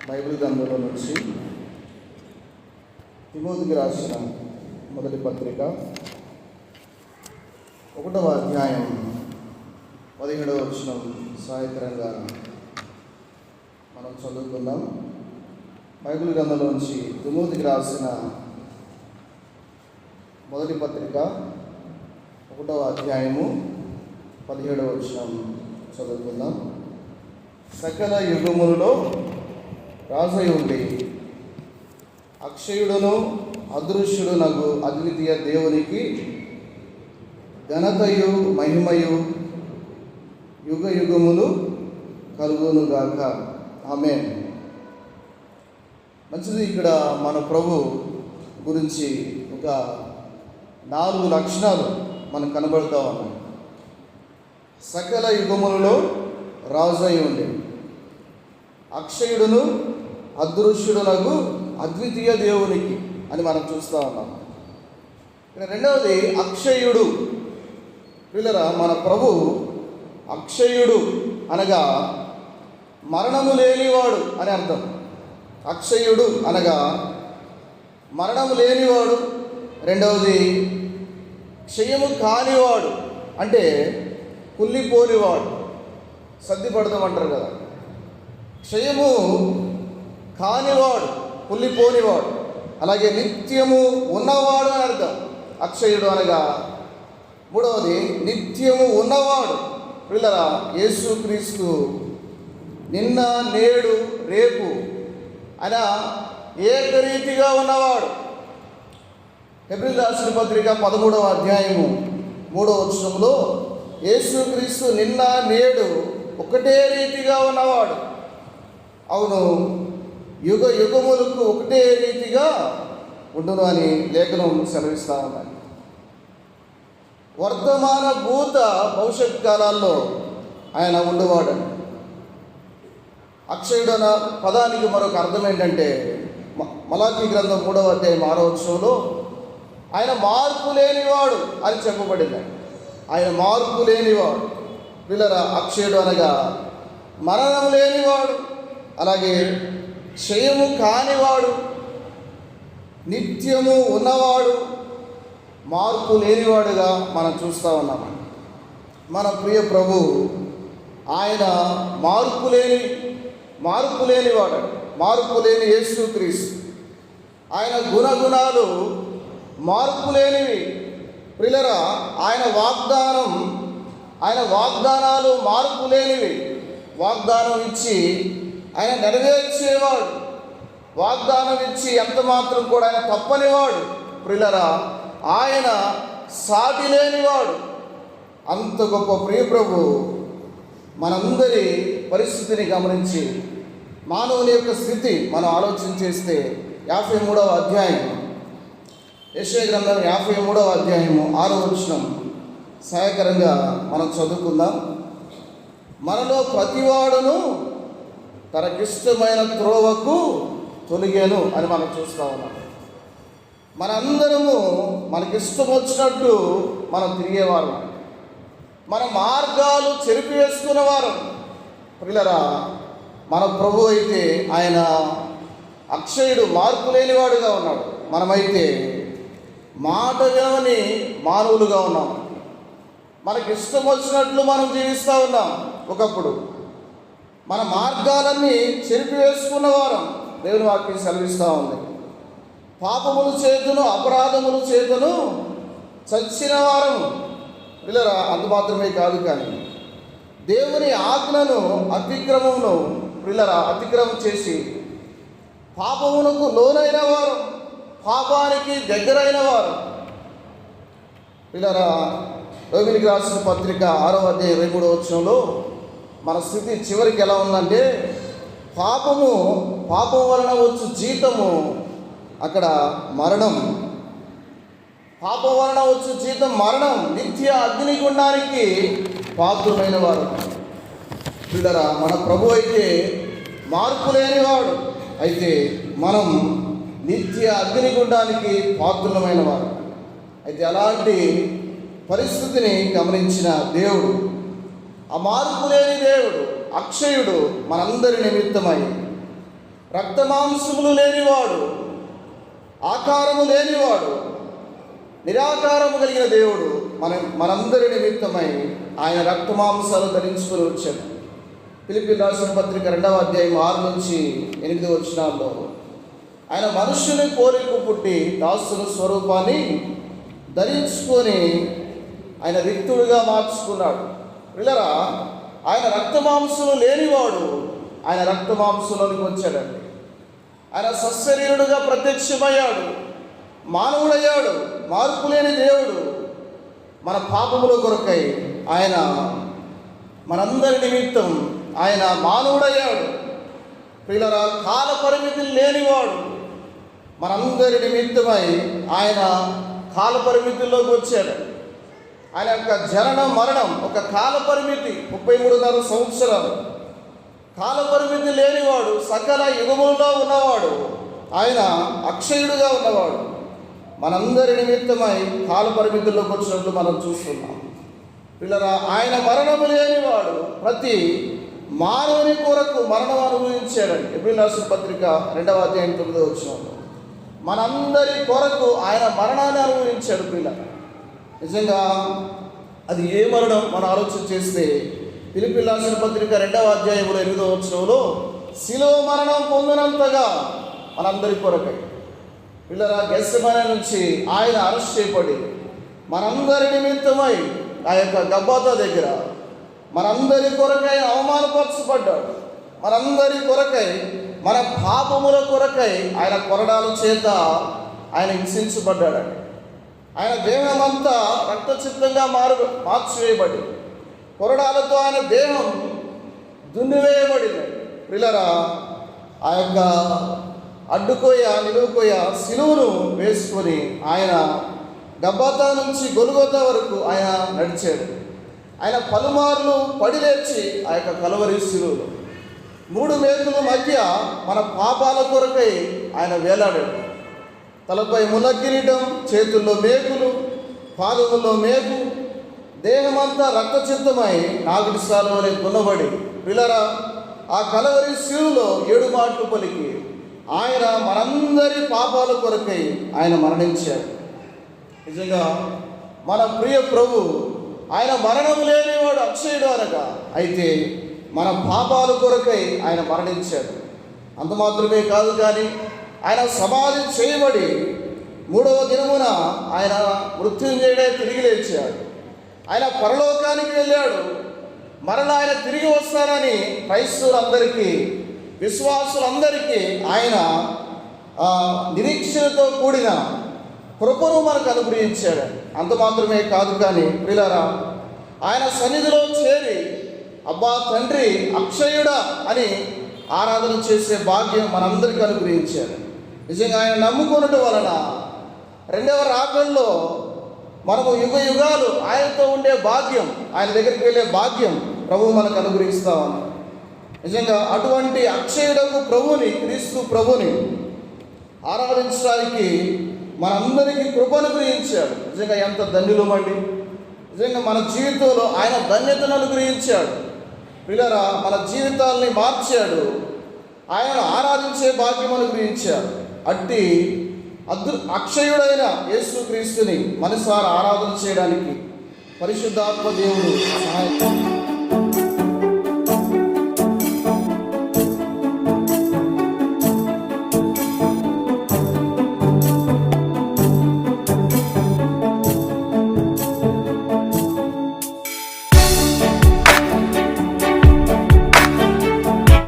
Bible గ్రంథంలో నుంచి తిమోతికి రాసిన మొదటి పత్రిక 1వ అధ్యాయం 17వ వచనం సాయంత్రంగా మనం చదువుకుందాం. బైబిల్ గ్రంథంలో నుంచి తిమోతికి రాసిన మొదటి పత్రిక 1వ అధ్యాయము 17వ వచనం చదువుకుందాం. సకల యుగములలో రాజై ఉండి అక్షయుడును అదృశ్యుడునగు అద్వితీయ దేవునికి ఘనతయు మహిమయు యుగ యుగములు కలుగునుగాక. ఆమేన్. మంచిది. ఇక్కడ మన ప్రభు గురించి ఒక 4 లక్షణాలు మనకు కనబడుతూ ఉన్నాయి. సకల యుగములలో రాజై ఉండి అక్షయుడును అదృశ్యుడునగు అద్వితీయ దేవునికి అని మనం చూస్తూ ఉన్నాం. రెండవది అక్షయుడు. పిల్లరా, మన ప్రభు అక్షయుడు అనగా మరణము లేనివాడు అని అర్థం. అక్షయుడు అనగా మరణము లేనివాడు. రెండవది క్షయము కానివాడు అంటే కుళ్ళిపోనివాడు. సర్దిపడతామంటారు కదా. క్షయము కానివాడు, కుళ్ళిపోనివాడు. అలాగే నిత్యము ఉన్నవాడు అని అర్థం అక్షయుడు అనగా. మూడవది నిత్యము ఉన్నవాడు. పిల్లరా, యేసుక్రీస్తు నిన్న నేడు రేపు అలా ఏకరీతిగా ఉన్నవాడు. హెబ్రీయులకు రాసిన పత్రిక 13వ అధ్యాయము 3వ వచనంలో యేసుక్రీస్తు నిన్న నేడు ఒకటే రీతిగా ఉన్నవాడు. అవును, యుగ యుగములకు ఒకటే రీతిగా ఉండును అని లేఖనం సెలవిస్తూ ఉన్నాయి. వర్తమాన భూత భవిష్యత్ కాలాల్లో ఆయన ఉండేవాడు. అక్షయుడు అన్న పదానికి మరొక అర్థం ఏంటంటే మలాకీ గ్రంథం 3వ అధ్యాయం 6వ వచనంలో ఆయన మార్పు లేనివాడు అని చెప్పబడింది. ఆయన మార్పు లేనివాడు. పిల్లరా, అక్షయుడు అనగా మరణం లేనివాడు, అలాగే క్షయము కానివాడు, నిత్యము ఉన్నవాడు, మార్పు లేనివాడుగా మనం చూస్తూ ఉన్నాము. మన ప్రియ ప్రభు ఆయన మార్పు లేనివాడు, మార్పు లేని యేసుక్రీస్తు. ఆయన గుణగుణాలు మార్పు లేనివి. ప్రియులరా, ఆయన వాగ్దానాలు మార్పు లేనివి. వాగ్దానం ఇచ్చి ఆయన నెరవేర్చేవాడు. వాగ్దానం ఇచ్చి ఎంత మాత్రం కూడా ఆయన తప్పనివాడు. ప్రియులరా, ఆయన సాటి లేనివాడు. అంత గొప్ప ప్రియ ప్రభు మనందరి పరిస్థితిని గమనించి మానవుని యొక్క స్థితి మనం ఆలోచన చేస్తే 53వ అధ్యాయం యెషయా గ్రంథం 53వ అధ్యాయము 6వ వచనం సహాయకరంగా మనం చదువుకుందాం. మనలో ప్రతివాడును తనకిష్టమైన త్రోవకు తొలిగాను అని మనం చూస్తూ ఉన్నాం. మనందరము మనకిష్టం వచ్చినట్టు మనం తిరిగేవారు, మన మార్గాలు చెరిపివేసుకునేవారు. పిల్లరా, మన ప్రభు అయితే ఆయన అక్షయుడు, మార్పు లేనివాడుగా ఉన్నాడు. మనమైతే మాట వినని మానవులుగా ఉన్నాం. మనకి ఇష్టం వచ్చినట్లు మనం జీవిస్తూ ఉన్నాం. ఒకప్పుడు మన మార్గాలన్నీ చెరిపివేసుకున్నవారం దేవుని వాక్యం సెలవిస్తూ ఉంది. పాపములు చేతును అపరాధములు చేతును చచ్చిన వారం. పిల్లరా, అంత మాత్రమే కాదు, కానీ దేవుని ఆజ్ఞను అతిక్రమం చేసి పాపమునకు లోనైన వారు, పాపానికి దగ్గరైన వారు. పిల్లరా, రోమిలికి రాసిన పత్రిక 6వ అధ్యాయం 23వ వచనంలో మన స్థితి చివరికి ఎలా ఉందంటే పాపం వలన వచ్చు జీతము, అక్కడ మరణం. పాపం వలన వచ్చు జీతం మరణం, నిత్య అగ్నిగుండానికి పాత్రులైన వారు. పిల్లరా, మన ప్రభు అయితే మార్పు లేనివాడు, అయితే మనం నిత్య అగ్నిగుండానికి పాత్రులమైన వారు. అయితే అలాంటి పరిస్థితిని గమనించిన దేవుడు, ఆ మార్పు లేని దేవుడు, అక్షయుడు మనందరి నిమిత్తమై రక్తమాంసములు లేనివాడు, ఆకారము లేనివాడు, నిరాకారము కలిగిన దేవుడు మనందరి నిమిత్తమై ఆయన రక్తమాంసాలు ధరించుకొని వచ్చాడు. ఫిలిప్పీయులకు రాసిన పత్రిక 2వ అధ్యాయం 6 నుంచి 8 వచనాల్లో ఆయన మనుష్యుని పోలిక పుట్టి దాసుని స్వరూపాన్ని ధరించుకొని ఆయన రిక్తుడుగా మార్చుకున్నాడు. పిల్లరా, ఆయన రక్తమాంసము లేనివాడు ఆయన రక్తమాంసంలోనికి వచ్చాడండి. ఆయన సశరీరుడుగా ప్రత్యక్షమయ్యాడు, మానవుడయ్యాడు, మార్పు లేని దేవుడు. మన పాపముల కొరకై ఆయన మనందరి నిమిత్తం ఆయన మానవుడయ్యాడు. పిల్లరా, కాల పరిమితి లేనివాడు మనందరి నిమిత్తమై ఆయన కాల పరిమితుల్లోకి వచ్చాడు. ఆయన యొక్క జనన మరణం ఒక కాల పరిమితి, 33.5 సంవత్సరాలు. కాల పరిమితి లేనివాడు, సకల యుగములలో ఉన్నవాడు, ఆయన అక్షయుడుగా ఉన్నవాడు. మనందరి నిమిత్తమై కాల పరిమితుల్లోకి వచ్చినట్లు మనం చూస్తున్నాం. పిల్లరా, ఆయన మరణము లేనివాడు ప్రతి మానవుని కొరకు మరణం అనుభవించాడండి. ఎబ్రీయులకు రాసిన పత్రిక 2వ అధ్యాయం 9వ వచనంలో మనందరి కొరకు ఆయన మరణాన్ని అనుభవించాడు. పిల్లలు, నిజంగా అది ఏ మరణం మనం ఆలోచన చేస్తే ఫిలిప్పీయులకు రాసిన పత్రిక 2వ అధ్యాయంలో 8వ వచనంలో శిలువ మరణం పొందినంతగా మనందరి కొరకై. పిల్లరా, గెత్సెమనే నుంచి ఆయన అరెస్ట్ చేయబడి మనందరి నిమిత్తమై ఆ యొక్క గబ్బాతా దగ్గర మనందరి కొరకై అవమానపరచబడ్డాడు. మనందరి కొరకై, మన పాపముల కొరకై ఆయన కొరడాల చేత ఆయన హింసించబడ్డాడండి. ఆయన దేహమంతా రక్తచిత్తంగా మార్చివేయబడి కొరడాలతో ఆయన దేహం దున్నివేయబడింది. పిల్లరా, ఆ యొక్క అడ్డుకోయ నిలువుకోయ సిలువను వేసుకొని ఆయన గబ్బాతా నుంచి గొల్గొతా వరకు ఆయన నడిచాడు. ఆయన పలుమార్లు పడి లేచి ఆ యొక్క కలువరి సిలువలో 3 మేకుల మధ్య మన పాపాల కొరకై ఆయన వేలాడాడు. తలపై ములకిరీటం, చేతుల్లో మేకులు, పాదముల్లో మేకు, దేహమంతా రక్తచిత్తమై నాగుడి సాలువలే దున్నబడి. పిల్లరా, ఆ కలువరి సిలువలో 7 మాటలు పలికి ఆయన మనందరి పాపాల కొరకై ఆయన మరణించాడు. నిజంగా మన ప్రియ ప్రభు ఆయన మరణం లేనివాడు, అక్షయుడు అనగా, అయితే మన పాపాల కొరకై ఆయన మరణించాడు. అంత మాత్రమే కాదు, కానీ ఆయన సమాధి చేయబడి 3వ దినమున ఆయన మృత్యుంజయుడై తిరిగి లేచాడు. ఆయన పరలోకానికి వెళ్ళాడు. మరలా ఆయన తిరిగి వస్తారని క్రైస్తవులందరికీ, విశ్వాసులందరికీ ఆయన నిరీక్షణతో కూడిన కృపను మనకు అనుగ్రహించాడు. అంత మాత్రమే కాదు, కానీ ప్రియులారా, ఆయన సన్నిధిలో చేరి అబ్బా తండ్రి అక్షయుడా అని ఆరాధన చేసే భాగ్యం మనందరికీ అనుగ్రహించాడు. నిజంగా ఆయన నమ్ముకొనటం వలన 2వ రాకడలో మనము యుగ యుగాలు ఆయనతో ఉండే భాగ్యం, ఆయన దగ్గరికి వెళ్ళే భాగ్యం ప్రభువు మనకు అనుగ్రహిస్తామని. నిజంగా అటువంటి అక్షయుడకు ప్రభుని, క్రీస్తు ప్రభుని ఆరాధించడానికి మనందరికీ కృప అనుగ్రహించాడు. నిజంగా ఎంత ధన్యులమండి. నిజంగా మన జీవితంలో ఆయన ధన్యతను అనుగ్రహించాడు. పిల్లరా, మన జీవితాల్ని మార్చాడు. ఆయన ఆరాధించే భాగ్యం అనుగ్రహించాడు. అట్టి అక్షయుడైన యేసుక్రీస్తుని మనసారా ఆరాధన చేయడానికి పరిశుద్ధాత్మ దేవుడు సహాయం